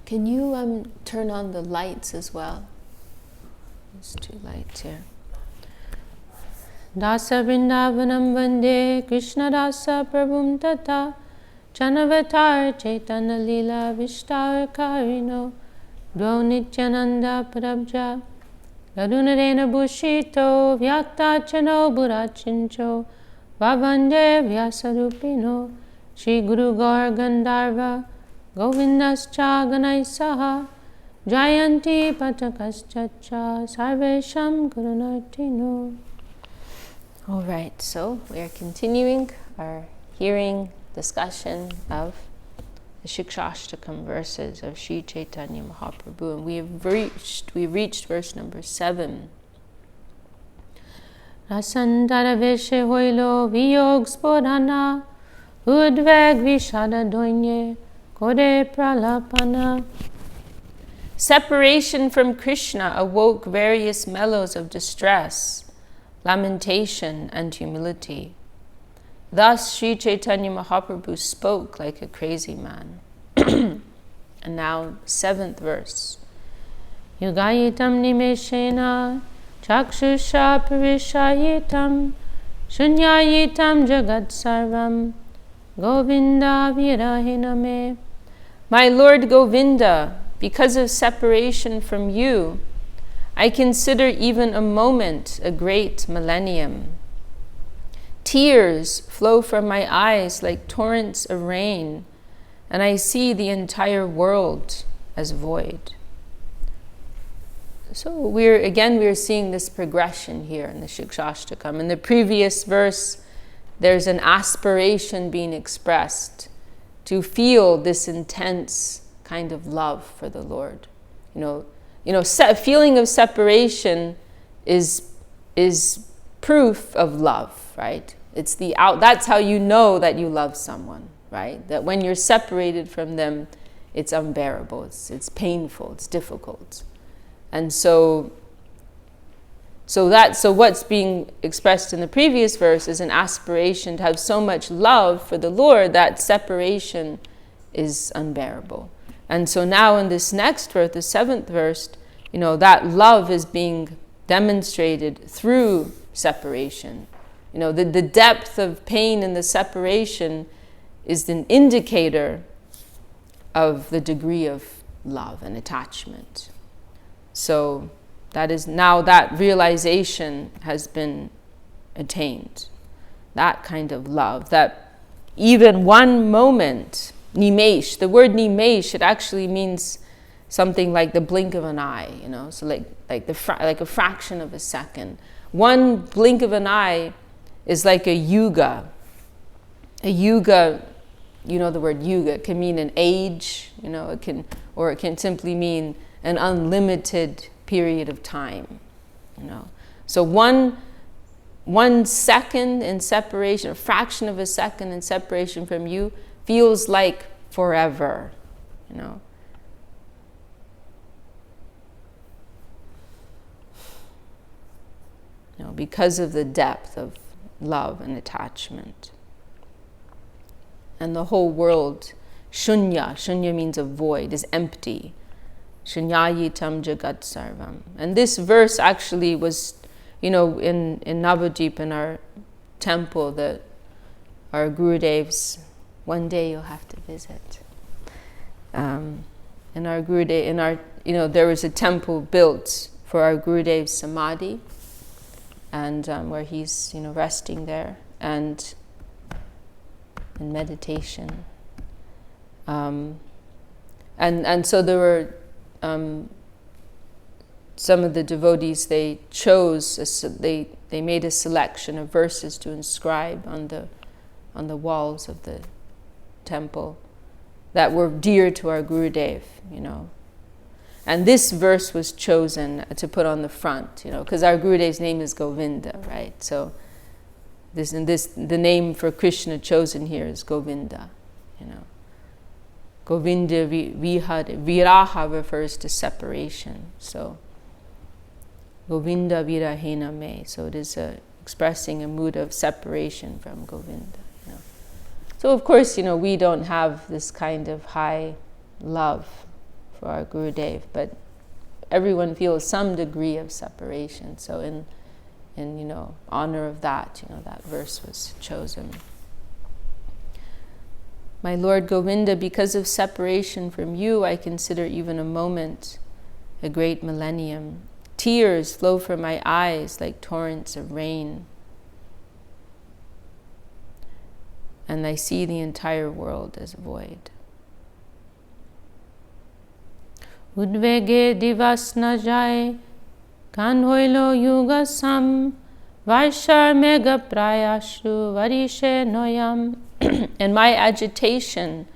Can you turn on the lights as well? There's 2 lights here. Dasa Vrindavanam Vande Krishna Dasa Prabhum Tata Chanavatar Chaitanya Lila Vishtar Karino Dro Nityananda Prabja Gadunarena Bhushito Vyakta Chano Burachincho Bhavande Vyasadupino Shri Guru Gaur Gandharva Govindascha Ganaisaha Jayanti Patakaschacha Sarvesham Gurunartino. All right, so we are continuing our hearing discussion of the Siksastakam verses of Sri Chaitanya Mahaprabhu, and we've reached verse number 7. Rasandara veshe hoilo viyog spodhana udveg vishada doinye kode pralapana. Separation from Krishna awoke various mellows of distress, lamentation, and humility. Thus Sri Chaitanya Mahaprabhu spoke like a crazy man. And now, 7th verse. Yugayitam nimeshena chakshusha parishayitam shunyayitam jagat sarvam Govinda virahiname. My Lord Govinda, because of separation from you, I consider even a moment a great millennium. Tears flow from my eyes like torrents of rain, and I see the entire world as void. So we're seeing this progression here in the Siksastakam. In the previous verse, there's an aspiration being expressed to feel this intense kind of love for the Lord. Feeling of separation is proof of love, right? That's how you know that you love someone, right? That when you're separated from them, it's unbearable, it's painful, it's difficult. And so what's being expressed in the previous verse is an aspiration to have so much love for the Lord that separation is unbearable. And so now in this next verse, the 7th verse, that love is being demonstrated through separation. The depth of pain in the separation is an indicator of the degree of love and attachment. So that is now that realization has been attained. That kind of love, that even one moment, nimesh, the word nimesh, it actually means something like the blink of an eye, so like a fraction of a second. One blink of an eye is like a yuga. A yuga, the word yuga, it can mean an age, it can simply mean an unlimited period of time, So one second in separation, a fraction of a second in separation from you feels like forever, because of the depth of love and attachment. And the whole world, shunya means a void, is empty. Shunyayitam jagat sarvam. And this verse actually was, in Navadvip, in our temple, that our Gurudevs, one day you'll have to visit. In our Gurudev, there was a temple built for our Gurudev's samadhi, and where he's, resting there and in meditation. And so there were some of the devotees, they chose, they made a selection of verses to inscribe on the walls of the temple that were dear to our Gurudev, And this verse was chosen to put on the front, because our Gurudev's name is Govinda, right? So the name for Krishna chosen here is Govinda, Govinda viraha refers to separation. So Govinda virahena me. So it is expressing a mood of separation from Govinda. So of course, we don't have this kind of high love for our Gurudev, but everyone feels some degree of separation. So in honor of that, that verse was chosen. My Lord Govinda, because of separation from you, I consider even a moment a great millennium. Tears flow from my eyes like torrents of rain, and I see the entire world as void. Udvege divas na jai, kan hoilo yuga sam, vaishar mega prayashu varishe noyam. In my agitation,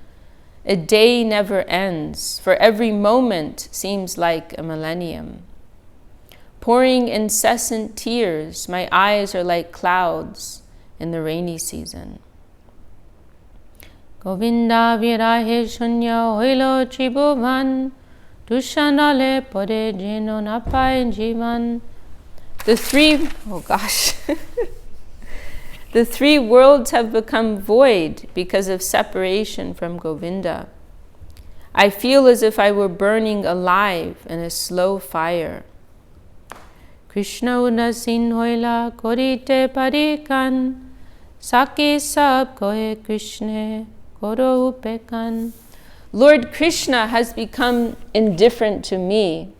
a day never ends, for every moment seems like a millennium. Pouring incessant tears, my eyes are like clouds in the rainy season. Govinda virahe shunya hoilo tribhuvan, dushanale pode jeno napai jivan. The three worlds have become void because of separation from Govinda. I feel as if I were burning alive in a slow fire. Krishna udasin hoila korite parikan, saki sab kohe Krishna koro upekan. Lord Krishna has become indifferent to me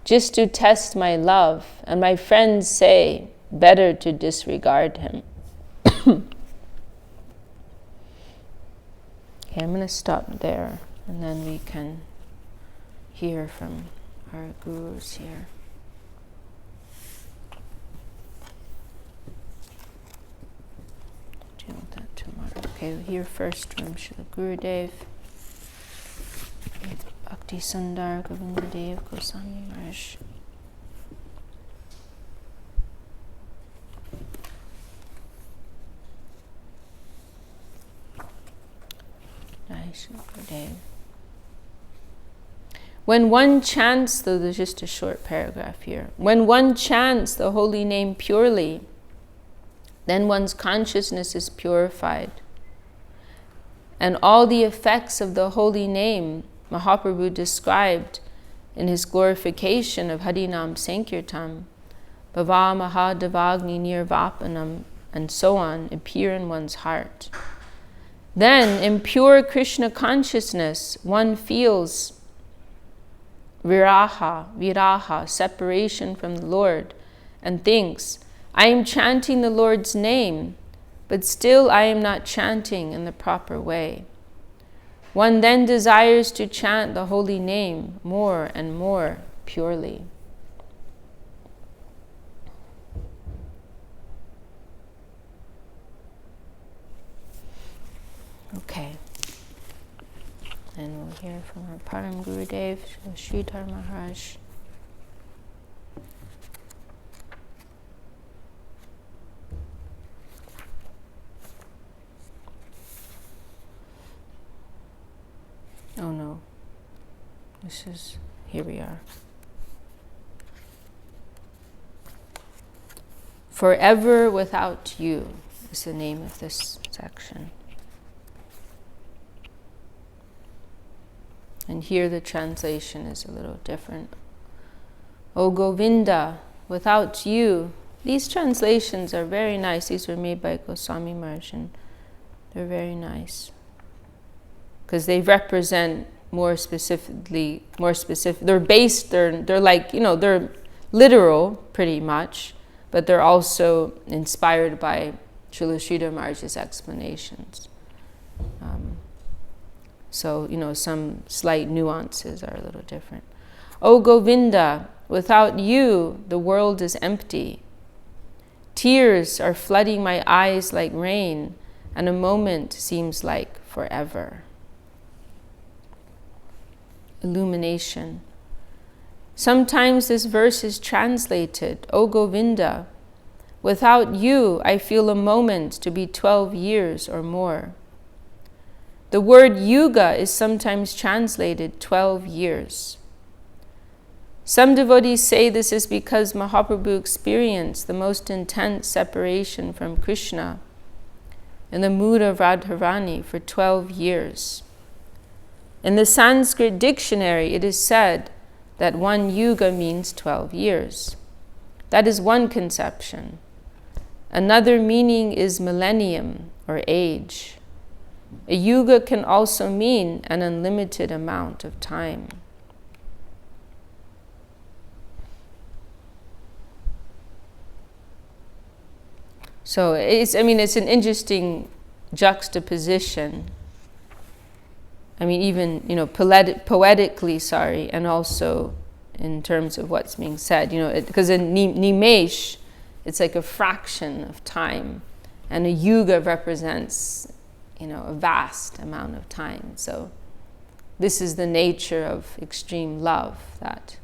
just to test my love, and my friends say, better to disregard him. Okay, I'm going to stop there, and then we can hear from our gurus here. Deal with that tomorrow. Okay, we'll hear first from Srila Gurudev, Bhakti Sundar Govindadev Goswami Maharaj. When one chants, though there's just a short paragraph here, when one chants the holy name purely, then one's consciousness is purified. And all the effects of the holy name Mahaprabhu described in his glorification of Harinam Sankirtan, Bhava Mahadavagni Nirvapanam, and so on, appear in one's heart. Then, in pure Krishna consciousness, one feels viraha, separation from the Lord, and thinks, I am chanting the Lord's name, but still I am not chanting in the proper way. One then desires to chant the holy name more and more purely. Okay, and we'll hear from our Param Gurudev, Sridhar Maharaj. Oh no, here we are. Forever Without You is the name of this section. And here the translation is a little different. O Govinda, without you. These translations are very nice. These were made by Goswami Maharaj, and they're very nice. Because they represent more specific. They're based, they're like, they're literal pretty much, but they're also inspired by Srila Sridhar Maharaj's explanations. So, some slight nuances are a little different. O Govinda, without you, the world is empty. Tears are flooding my eyes like rain, and a moment seems like forever. Illumination. Sometimes this verse is translated, O Govinda, without you, I feel a moment to be 12 years or more. The word yuga is sometimes translated 12 years. Some devotees say this is because Mahaprabhu experienced the most intense separation from Krishna in the mood of Radharani for 12 years. In the Sanskrit dictionary, it is said that one yuga means 12 years. That is one conception. Another meaning is millennium or age. A yuga can also mean an unlimited amount of time. So it's an interesting juxtaposition. Even, poetically, and also in terms of what's being said, because in Nimesh, it's like a fraction of time, and a yuga represents, a vast amount of time. So this is the nature of extreme love, that,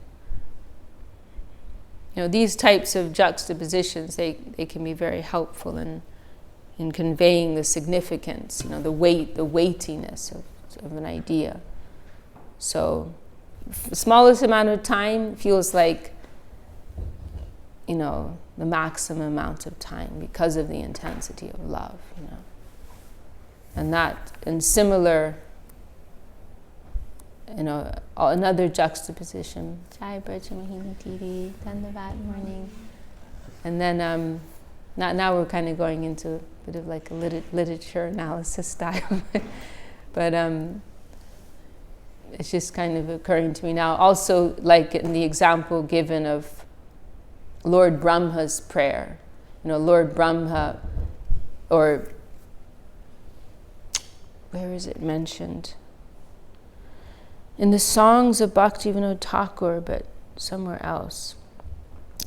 these types of juxtapositions, they can be very helpful in conveying the significance, the weightiness of an idea. So the smallest amount of time feels like, the maximum amount of time because of the intensity of love, And similar, another juxtaposition. Jai Bircha Mohini Tiri, Dandavat morning. And then now we're kind of going into a bit of like a literature analysis style. But it's just kind of occurring to me now. Also, like in the example given of Lord Brahma's prayer. Lord Brahma, or where is it mentioned? In the songs of Bhaktivinoda Thakur, but somewhere else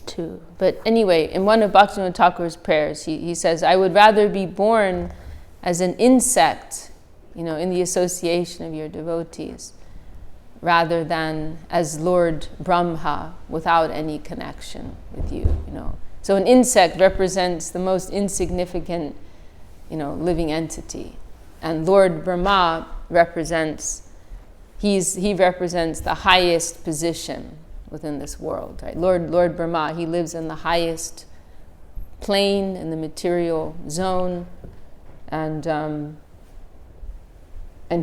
too. But anyway, in one of Bhaktivinoda Thakur's prayers, he says, I would rather be born as an insect, in the association of your devotees, rather than as Lord Brahma without any connection with you, So an insect represents the most insignificant, living entity. And Lord Brahma represents, he represents the highest position within this world, right? Lord Brahma, he lives in the highest plane in the material zone, and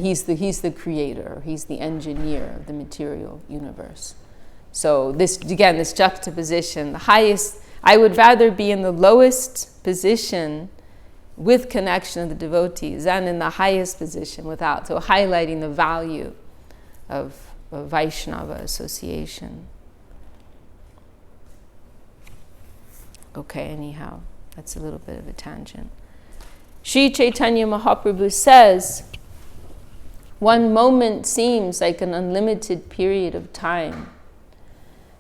he's the creator, he's the engineer of the material universe. So this juxtaposition, the highest, I would rather be in the lowest position with connection of the devotees than in the highest position without. So highlighting the value of Vaishnava association. Okay, anyhow, that's a little bit of a tangent. Sri Chaitanya Mahaprabhu says, one moment seems like an unlimited period of time,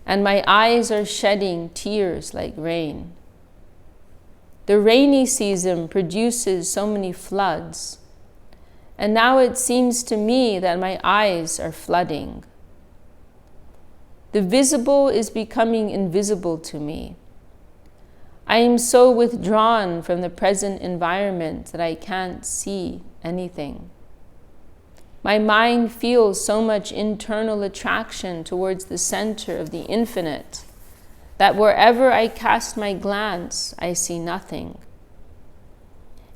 and my eyes are shedding tears like rain. The rainy season produces so many floods, and now it seems to me that my eyes are flooding. The visible is becoming invisible to me. I am so withdrawn from the present environment that I can't see anything. My mind feels so much internal attraction towards the center of the infinite that wherever I cast my glance, I see nothing.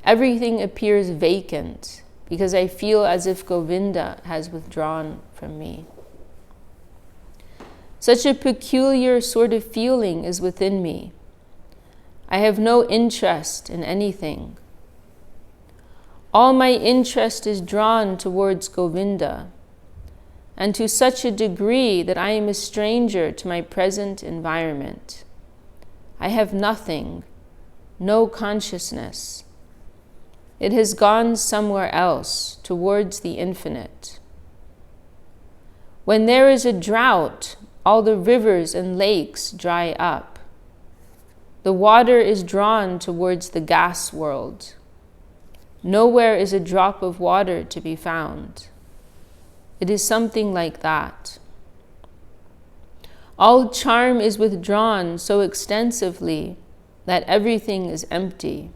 Everything appears vacant because I feel as if Govinda has withdrawn from me. Such a peculiar sort of feeling is within me. I have no interest in anything. All my interest is drawn towards Govinda, and to such a degree that I am a stranger to my present environment. I have nothing, no consciousness. It has gone somewhere else, towards the infinite. When there is a drought, all the rivers and lakes dry up. The water is drawn towards the gas world. Nowhere is a drop of water to be found. It is something like that. All charm is withdrawn so extensively that everything is empty.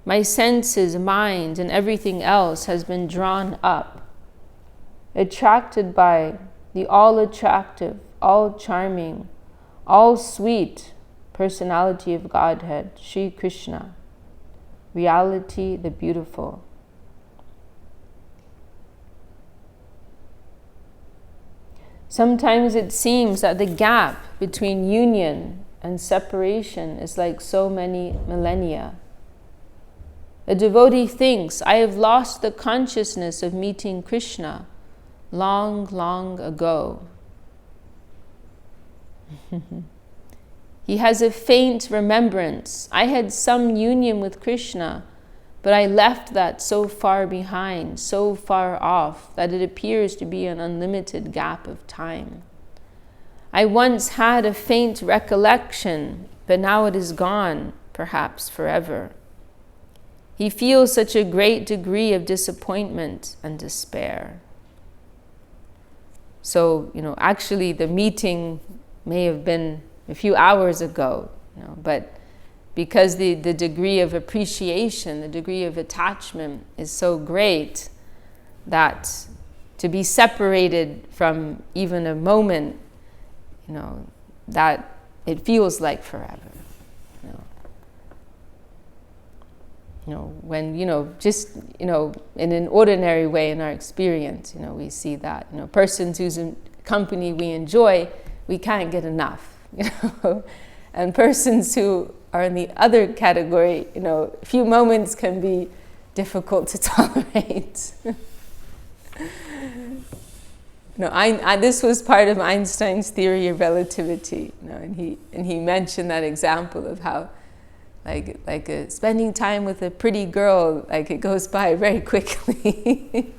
My senses, mind, and everything else has been drawn up, attracted by the all-attractive, all-charming, all-sweet personality of Godhead, Sri Krishna, reality, the beautiful. Sometimes it seems that the gap between union and separation is like so many millennia. A devotee thinks, I have lost the consciousness of meeting Krishna long, long ago. He has a faint remembrance. I had some union with Krishna, but I left that so far behind, so far off, that it appears to be an unlimited gap of time. I once had a faint recollection, but now it is gone, perhaps forever. He feels such a great degree of disappointment and despair. So, actually the meeting may have been a few hours ago, but because the degree of appreciation, the degree of attachment is so great that to be separated from even a moment, that it feels like forever. When, in an ordinary way in our experience, we see that, persons whose company we enjoy, we can't get enough, and persons who are in the other category, a few moments can be difficult to tolerate. This was part of Einstein's theory of relativity, and he mentioned that example of how, spending time with a pretty girl, it goes by very quickly.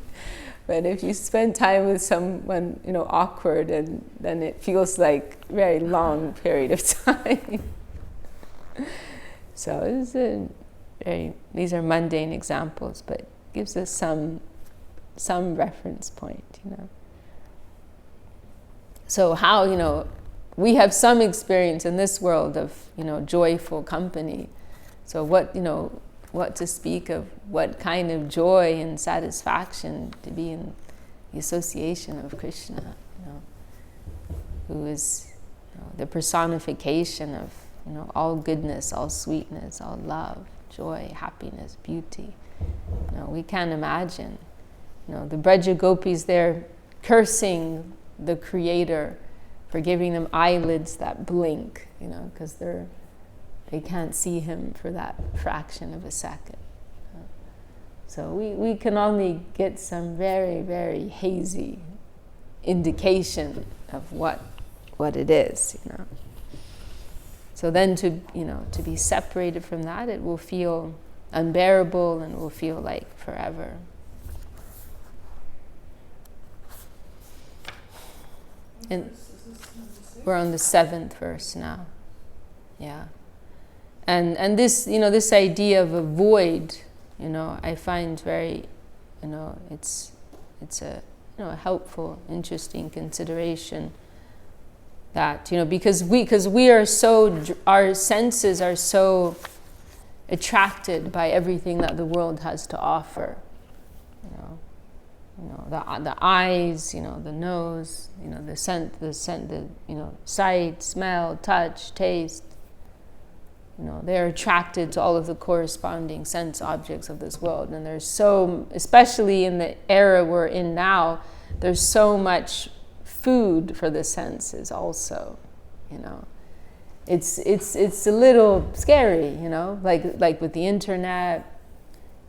But if you spend time with someone, awkward, and then it feels like a very long period of time. So these are mundane examples, but gives us some reference point, So how, we have some experience in this world of, joyful company. So what to speak of, what kind of joy and satisfaction to be in the association of Krishna, who is the personification of all goodness, all sweetness, all love, joy, happiness, beauty. We can't imagine. The Braja Gopis, they're cursing the Creator for giving them eyelids that blink, because they can't see Him for that fraction of a second. So we can only get some very, very hazy indication of what it is, So then to be separated from that, it will feel unbearable and will feel like forever. And we're on the 7th verse now. Yeah. And this, this idea of a void, I find very, it's a helpful, interesting consideration. That, because we are so, our senses are so attracted by everything that the world has to offer. The eyes, the nose, the scent, sight, smell, touch, taste. They're attracted to all of the corresponding sense objects of this world. And there's so, especially in the era we're in now, there's so much food for the senses also, It's a little scary, like with the internet,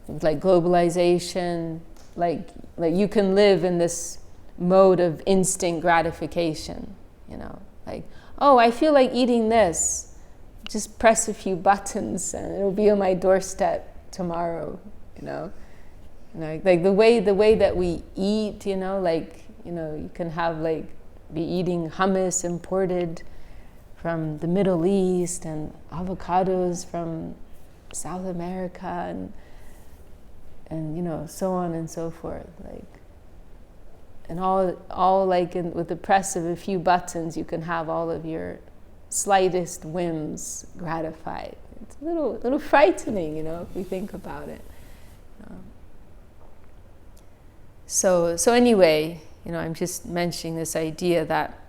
like globalization, like you can live in this mode of instant gratification, oh, I feel like eating this. Just press a few buttons and it'll be on my doorstep tomorrow, Like the way that we eat, you can have be eating hummus imported from the Middle East and avocados from South America and so on and so forth, and all with the press of a few buttons, you can have all of your slightest whims gratified. It's a little frightening, if we think about it. So anyway, I'm just mentioning this idea that,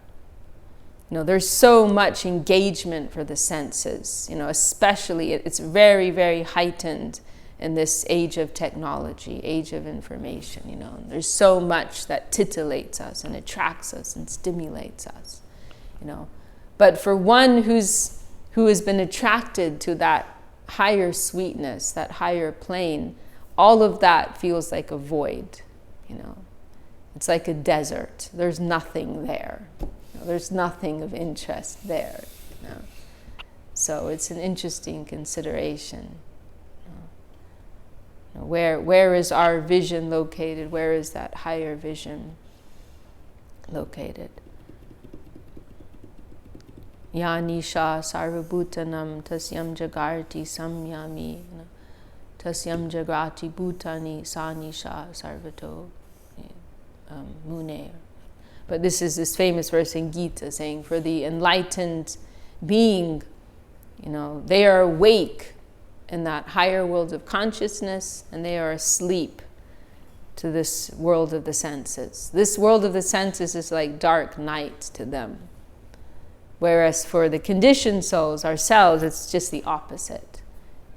there's so much engagement for the senses, especially it's very, very heightened in this age of technology, age of information, you know. There's so much that titillates us and attracts us and stimulates us, you know. But for one who has been attracted to that higher sweetness, that higher plane, all of that feels like a void, you know. It's like a desert. There's nothing there. You know, there's nothing of interest there, you know. So it's an interesting consideration. You know, where is our vision located? Where is that higher vision located? Ya nisha sarvabhutanam tasyam jagarti samyami tasyam jagrati bhutani sa nisha sarvato mune. But this is this famous verse in Gita saying, for the enlightened being, you know, they are awake in that higher world of consciousness, and they are asleep to this world of the senses. This world of the senses is like dark night to them. Whereas for the conditioned souls, ourselves, it's just the opposite.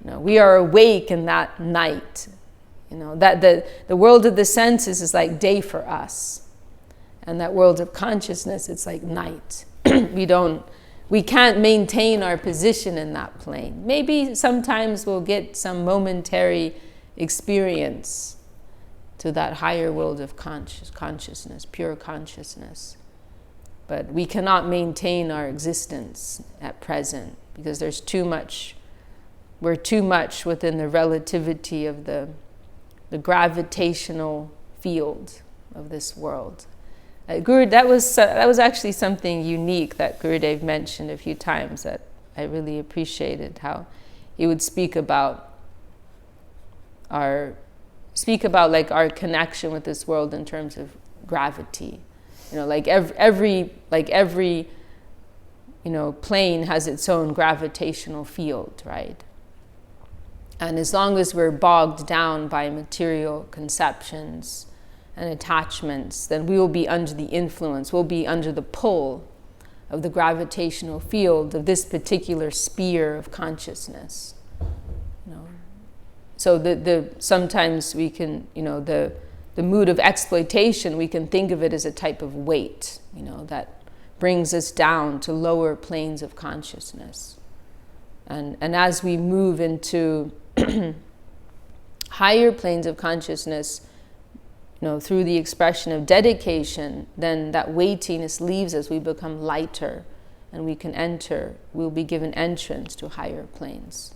You know, we are awake in that night. You know, that the world of the senses is like day for us. And that world of consciousness, it's like night. We can't maintain our position in that plane. Maybe sometimes we'll get some momentary experience to that higher world of consciousness, pure consciousness. But we cannot maintain our existence at present because there's too much, we're too much within the relativity of the gravitational field of this world. Guru, that was actually something unique that Gurudev mentioned a few times that I really appreciated, how he would speak about like our connection with this world in terms of gravity. You know, like every you know, plane has its own gravitational field, right? And as long as we're bogged down by material conceptions and attachments, then we will be under the influence, we'll be under the pull of the gravitational field of this particular sphere of consciousness. You know? So sometimes we can, you know, the mood of exploitation, we can think of it as a type of weight, you know, that brings us down to lower planes of consciousness. And as we move into higher planes of consciousness, you know, through the expression of dedication, then that weightiness leaves us, we become lighter, and we'll be given entrance to higher planes.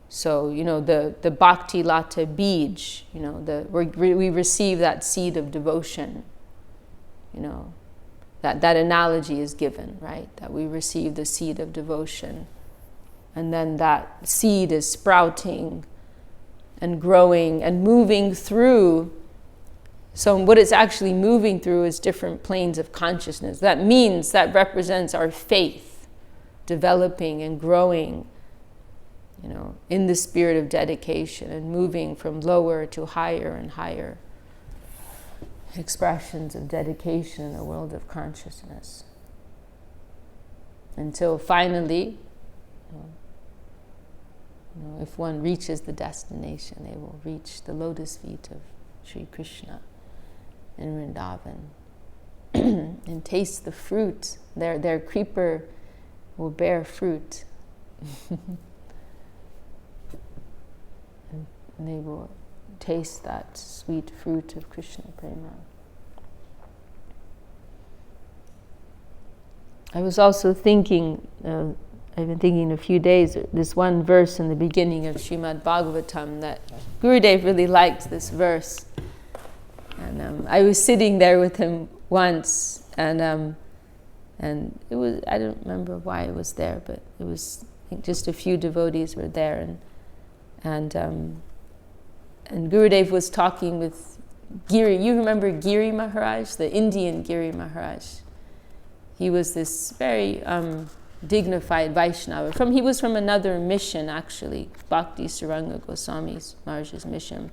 So, you know, the bhakti lata bij, you know, we receive that seed of devotion, you know, that analogy is given, right? That we receive the seed of devotion. And then that seed is sprouting and growing and moving through. So what it's actually moving through is different planes of consciousness. That means that represents our faith developing and growing, you know, in the spirit of dedication and moving from lower to higher and higher expressions of dedication in the world of consciousness. Until finally, you know, if one reaches the destination, they will reach the lotus feet of Sri Krishna in Vrindavan and taste the fruit. Their creeper will bear fruit. And they will taste that sweet fruit of Krishna Prema. I was also thinking, I've been thinking a few days, this one verse in the beginning of Srimad Bhagavatam that Gurudev really liked this verse. And I was sitting there with him once, and it was, I don't remember why I was there, but it was, I think just a few devotees were there, and Gurudev was talking with Giri. You remember Giri Maharaj, the Indian Giri Maharaj? He was this very dignified Vaishnava. He was from another mission, actually, Bhakti Saranga Goswami Maharaj's mission.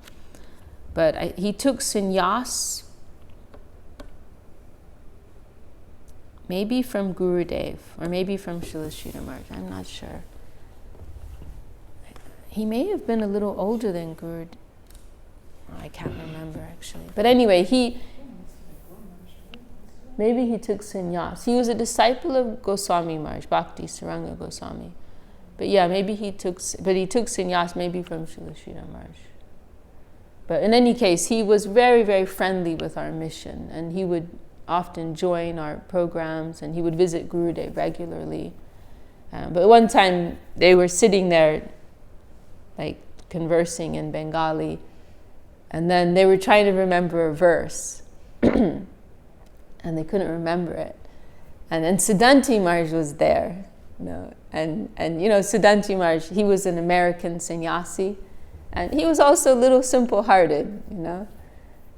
But he took sannyas, maybe from Gurudev, or maybe from Srila Sridhar Maharaj, I'm not sure. He may have been a little older than Guru. I can't remember actually. But anyway, maybe he took sannyas. He was a disciple of Goswami Maharaj, Bhakti Saranga Goswami. But yeah, maybe he took sannyas maybe from Srila Sridhar Maharaj. But in any case, he was very, very friendly with our mission, and he would often join our programs, and he would visit Gurudev regularly. But one time, they were sitting there, like conversing in Bengali, and then they were trying to remember a verse, and they couldn't remember it. And then Siddhanti Maharaj was there, and Siddhanti Maharaj, he was an American sannyasi, and he was also a little simple-hearted,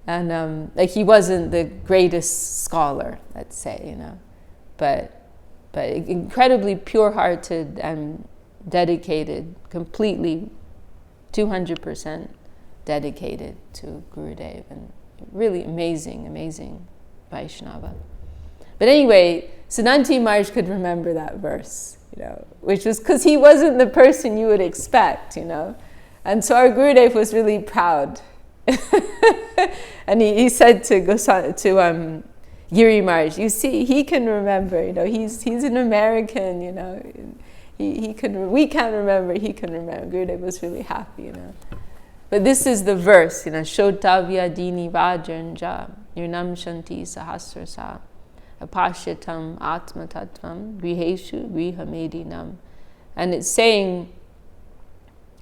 and like he wasn't the greatest scholar, let's say, but incredibly pure-hearted and dedicated, completely 200% dedicated to Gurudev, and really amazing Vaishnava. But anyway, Siddhanti Maharaj could remember that verse, which was because he wasn't the person you would expect, And so our Gurudev was really proud. And he said to Giri Maharaj, you see, he can remember, he's an American, he can, we can't remember, he can remember. Gurudev was really happy, But this is the verse, Shotavya dini vajanja, Nirnam shanti sahasrasa, apashyatam atmatatvam, griheshu grihamedinam. And it's saying,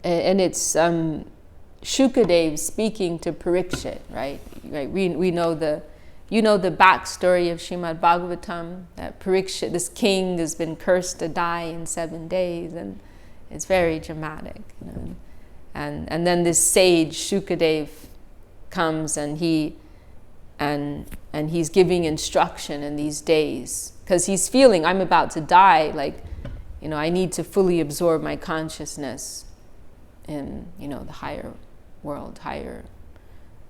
and it's Shukadev speaking to Parikshit, right? We know the backstory of Srimad Bhagavatam, that Parikshit, this king, has been cursed to die in 7 days, and it's very dramatic. And then this sage Shukadev comes, and he's giving instruction in these days, because he's feeling, I'm about to die, I need to fully absorb my consciousness in the higher world, higher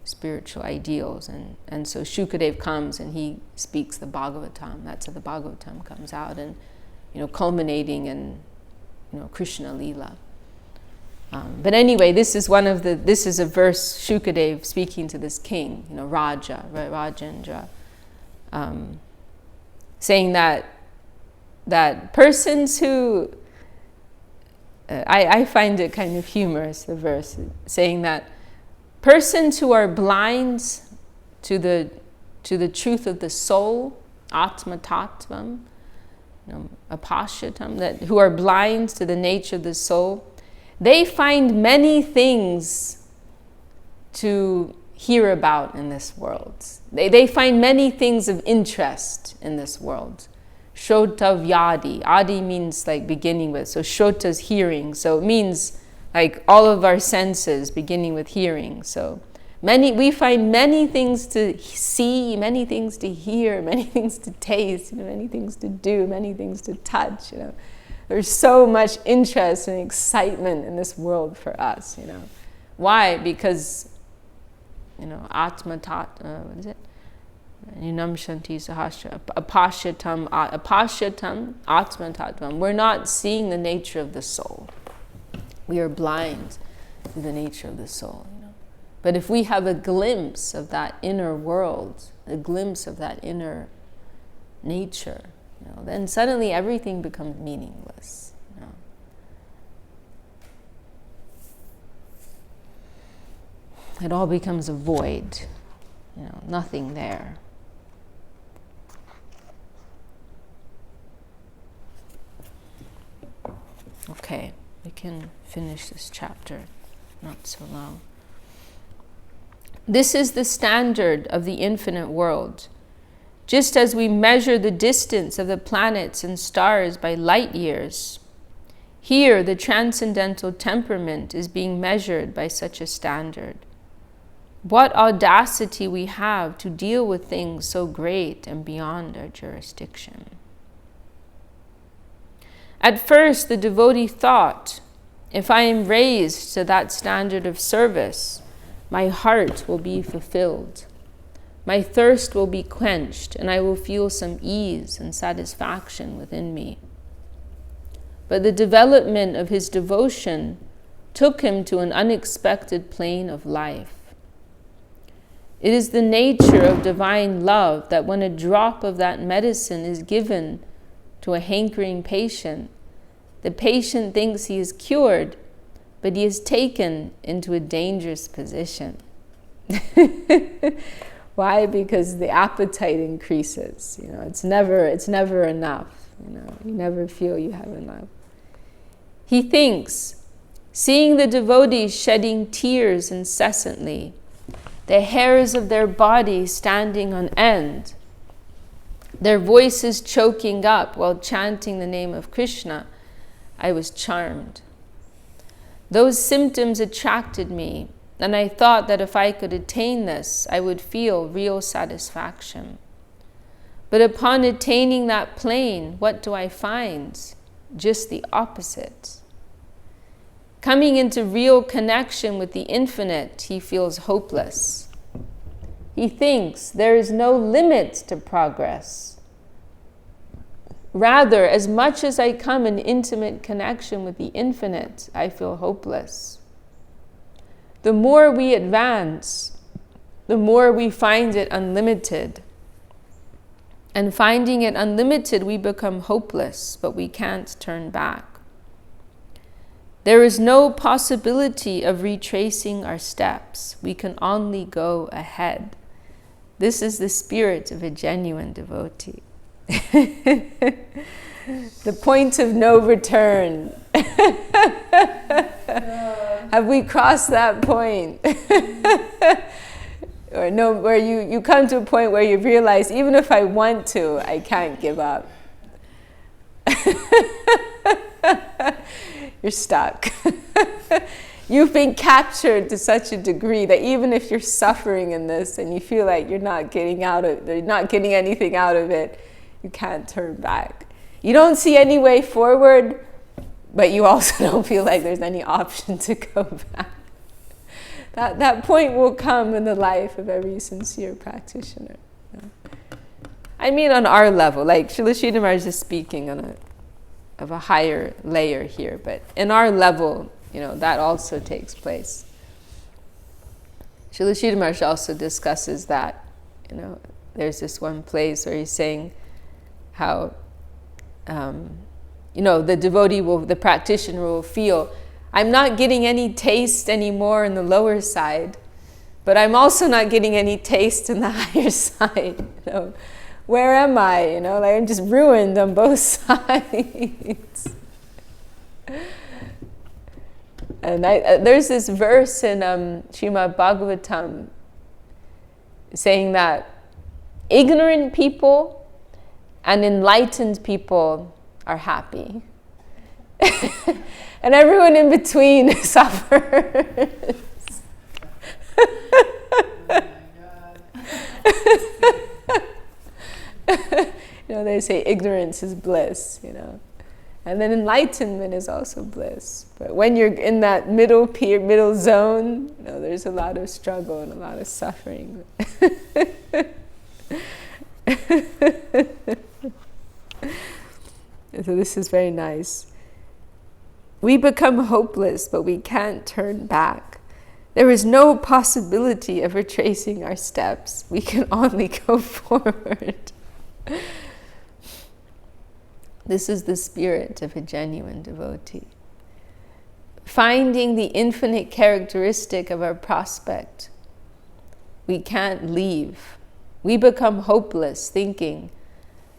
spiritual ideals, and so Shukadev comes and he speaks the Bhagavatam. That's how the Bhagavatam comes out, and culminating in Krishna Leela. But anyway, this is a verse Shukadev speaking to this king, Rajendra, saying that persons who I find it kind of humorous, the verse, saying that persons who are blind to the truth of the soul, atma tattvam, apashyatam, who are blind to the nature of the soul, they find many things to hear about in this world. They find many things of interest in this world. Shrotavyadi. Adi means like beginning with. So Shrota is hearing. So it means like all of our senses beginning with hearing. So we find many things to see, many things to hear, many things to taste, many things to do, many things to touch. There's so much interest and excitement in this world for us. Why? Because Atma Tat. What is it? Yunam Shanti Sahasra, Apashyatam Atma Tattvam. We're not seeing the nature of the soul. We are blind to the nature of the soul. But if we have a glimpse of that inner world, a glimpse of that inner nature, then suddenly everything becomes meaningless. It all becomes a void. Nothing there. Okay, we can finish this chapter, not so long. This is the standard of the infinite world. Just as we measure the distance of the planets and stars by light years, here the transcendental temperament is being measured by such a standard. What audacity we have to deal with things so great and beyond our jurisdiction. At first, the devotee thought, if I am raised to that standard of service, my heart will be fulfilled. My thirst will be quenched, and I will feel some ease and satisfaction within me. But the development of his devotion took him to an unexpected plane of life. It is the nature of divine love that when a drop of that medicine is given to a hankering patient, the patient thinks he is cured, but he is taken into a dangerous position. Why? Because the appetite increases. It's never enough. You never feel you have enough. He thinks, seeing the devotees shedding tears incessantly, the hairs of their body standing on end, their voices choking up while chanting the name of Krishna, I was charmed. Those symptoms attracted me, and I thought that if I could attain this, I would feel real satisfaction. But upon attaining that plane, what do I find? Just the opposite. Coming into real connection with the infinite, he feels hopeless. He thinks there is no limit to progress. Rather, as much as I come in intimate connection with the infinite, I feel hopeless. The more we advance, the more we find it unlimited. And finding it unlimited, we become hopeless, but we can't turn back. There is no possibility of retracing our steps. We can only go ahead. This is the spirit of a genuine devotee. The point of no return. Have we crossed that point? Or no, where you come to a point where you realize, even if I want to, I can't give up. You're stuck. You've been captured to such a degree that even if you're suffering in this and you feel like you're not getting anything out of it, you can't turn back. You don't see any way forward, but you also don't feel like there's any option to go back. That point will come in the life of every sincere practitioner. I mean, on our level, like Srila Sridhar Maharaj is speaking of a higher layer here, but in our level, that also takes place. Srila Sridhar Maharaj also discusses that. There's this one place where he's saying how, the devotee the practitioner will feel, I'm not getting any taste anymore in the lower side, but I'm also not getting any taste in the higher side. Where am I? I'm just ruined on both sides. And there's this verse in Srimad Bhagavatam saying that ignorant people and enlightened people are happy. And everyone in between suffers. They say ignorance is bliss, And then enlightenment is also bliss. But when you're in that middle zone, there's a lot of struggle and a lot of suffering. So this is very nice. We become hopeless, but we can't turn back. There is no possibility of retracing our steps. We can only go forward. This is the spirit of a genuine devotee. Finding the infinite characteristic of our prospect, we can't leave. We become hopeless, thinking,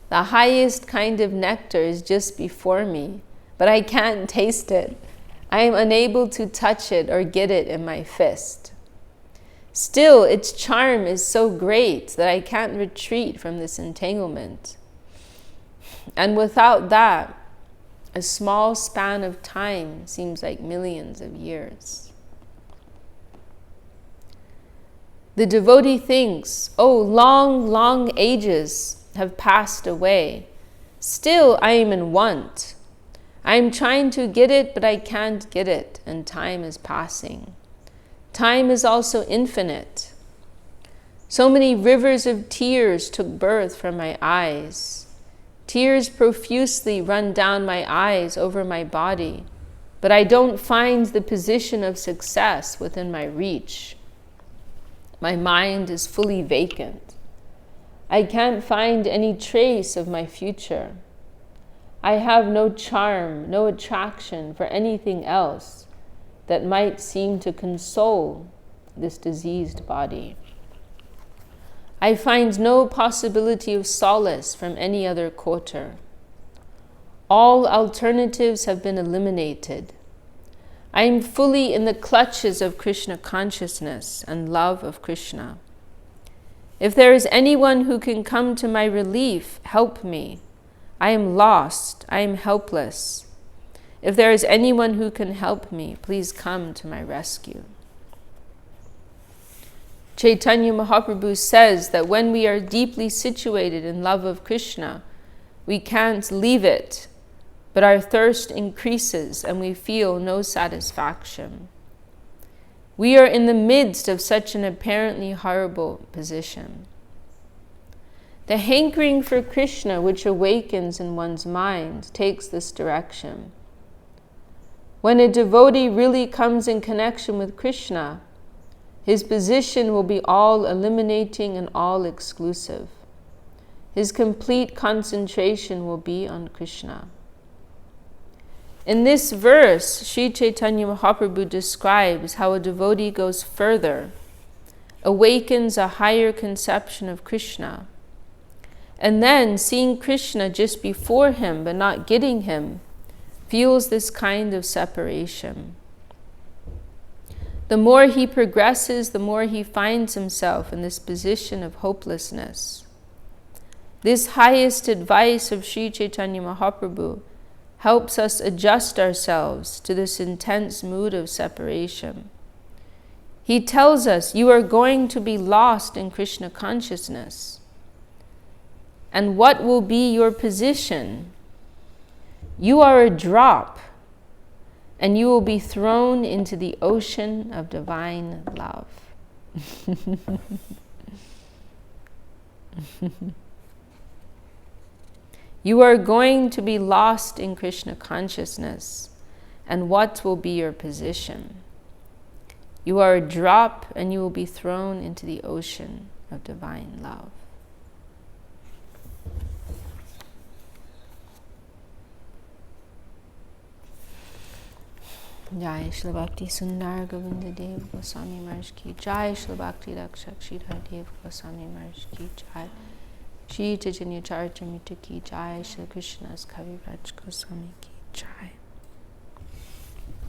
the highest kind of nectar is just before me, but I can't taste it. I am unable to touch it or get it in my fist. Still, its charm is so great that I can't retreat from this entanglement. And without that, a small span of time seems like millions of years. The devotee thinks, long, long ages have passed away. Still, I am in want. I am trying to get it, but I can't get it, and time is passing. Time is also infinite. So many rivers of tears took birth from my eyes. Tears profusely run down my eyes over my body. but I don't find the position of success within my reach. My mind is fully vacant. I can't find any trace of my future. I have no charm, no attraction for anything else that might seem to console this diseased body. I find no possibility of solace from any other quarter. All alternatives have been eliminated. I am fully in the clutches of Krishna consciousness and love of Krishna. If there is anyone who can come to my relief, help me. I am lost. I am helpless. If there is anyone who can help me, please come to my rescue. Chaitanya Mahaprabhu says that when we are deeply situated in love of Krishna, we can't leave it, but our thirst increases and we feel no satisfaction. We are in the midst of such an apparently horrible position. The hankering for Krishna, which awakens in one's mind, takes this direction. When a devotee really comes in connection with Krishna, his position will be all eliminating and all exclusive. His complete concentration will be on Krishna. In this verse, Sri Chaitanya Mahaprabhu describes how a devotee goes further, awakens a higher conception of Krishna, and then, seeing Krishna just before him but not getting him, feels this kind of separation. The more he progresses, the more he finds himself in this position of hopelessness. This highest advice of Sri Chaitanya Mahaprabhu helps us adjust ourselves to this intense mood of separation. He tells us, you are going to be lost in Krishna consciousness. And what will be your position? You are a drop, and you will be thrown into the ocean of divine love. You are going to be lost in Krishna consciousness, and what will be your position? You are a drop, and you will be thrown into the ocean of divine love. Jai Shri Bhakti Sundar Govinda Dev Goswami Maharaj ki Jai, Shri Bhakti Rakshak Shridhar Dev Goswami Maharaj ki Jai, Shri Chaitanya Charitamrita ki Jai, Shri Krishna's Kaviraj Goswami ki Jai.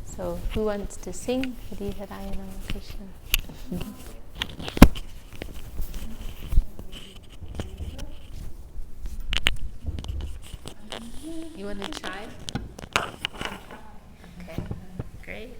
So, who wants to sing Hari Haraya Nama Krishna? You want to try? Okay, great.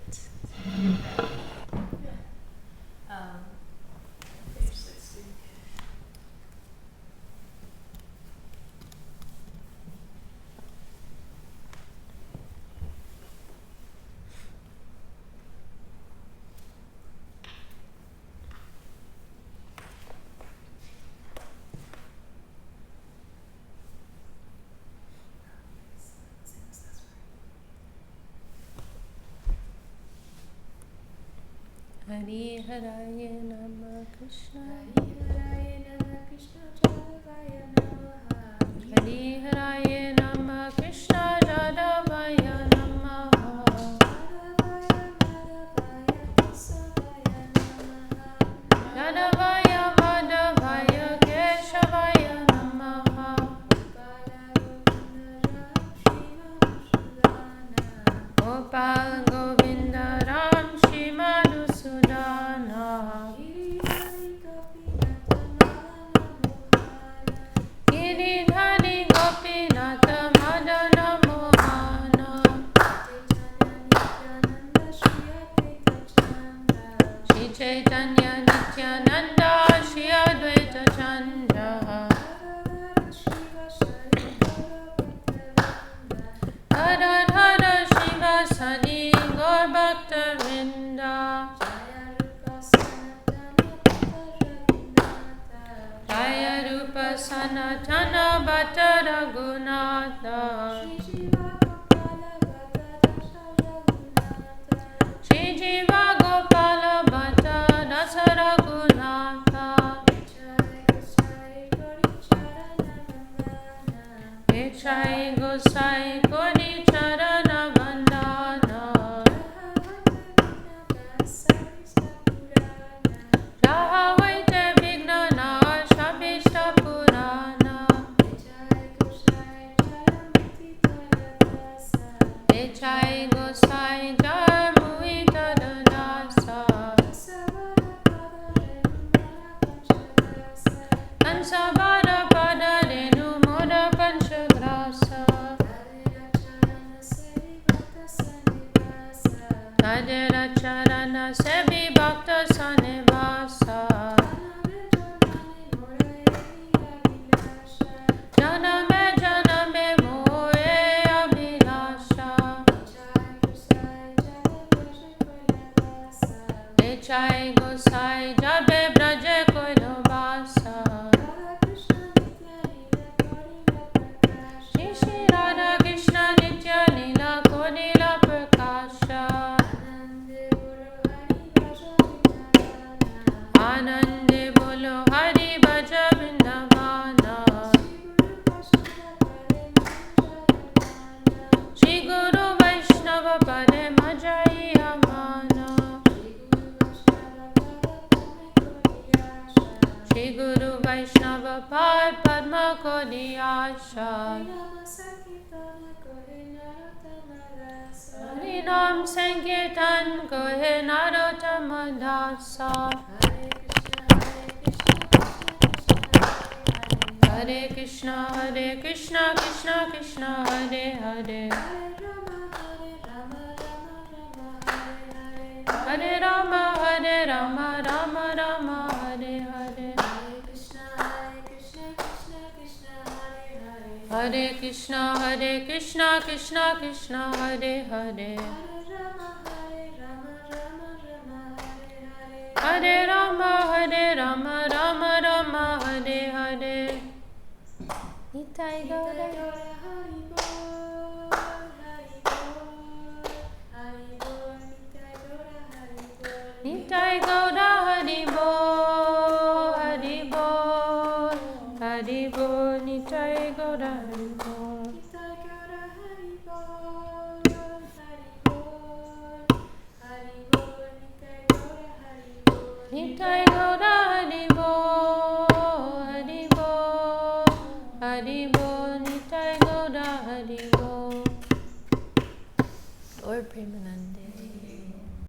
Hari Haraya Nama Krishna, Hari Haraya Nama Krishna Jadavaya Namaha, Hari Haraya Nama Krishna Jadavaya Namaha, Jadavaya Madhavaya Keshavaya Namaha, Gopal Govinda Ram Shri Madhusudana, Giridhari Gopinatha Madana Mohana, Shri Chaitanya Nityananda Shri Advaita Chandra, Radha Shiva Sadi Gaur Bhakta Vrinda, Jaya Rupa Sanatana Bhatta Raghunatha, Nitai Gosai Koni Charana Vandana Rahavaite Vignana Shabishta Purana Nitai Gosai Jarmuita Danasa Ansabara Pada Renu Moda Panchagrasa Tadera Charana Sebi Bhakta Sanivasa Janame Janame Moe Abhilasha Nitai Gosai Jabe Braje Koilobasa Shri Radha Krishna Nitya Nila Konila Prakasha Anande Bolo Hari Bhaja Vrindavana Shri Guru Vaishnava Pade Majai Amana Shri Guru Vaishnava Pad Padma Kodiyasha Harinam Sankirtan Kohe Narottama Dasa Hare Krishna Krishna Krishna Hare Hare Hare Rama Rama Rama Hare Hare Hare Krishna Krishna Hare Hare Hare Rama Rama Hare Hare Nitai Gaura Nitai Gaura Hari Bol Hari Bol Hari Bol Nitai Gaura Hari Bol Nitai Gaura Hari Bol Hari Bol Hari Bol Nitai Gaura Hari Bol Lord Premanand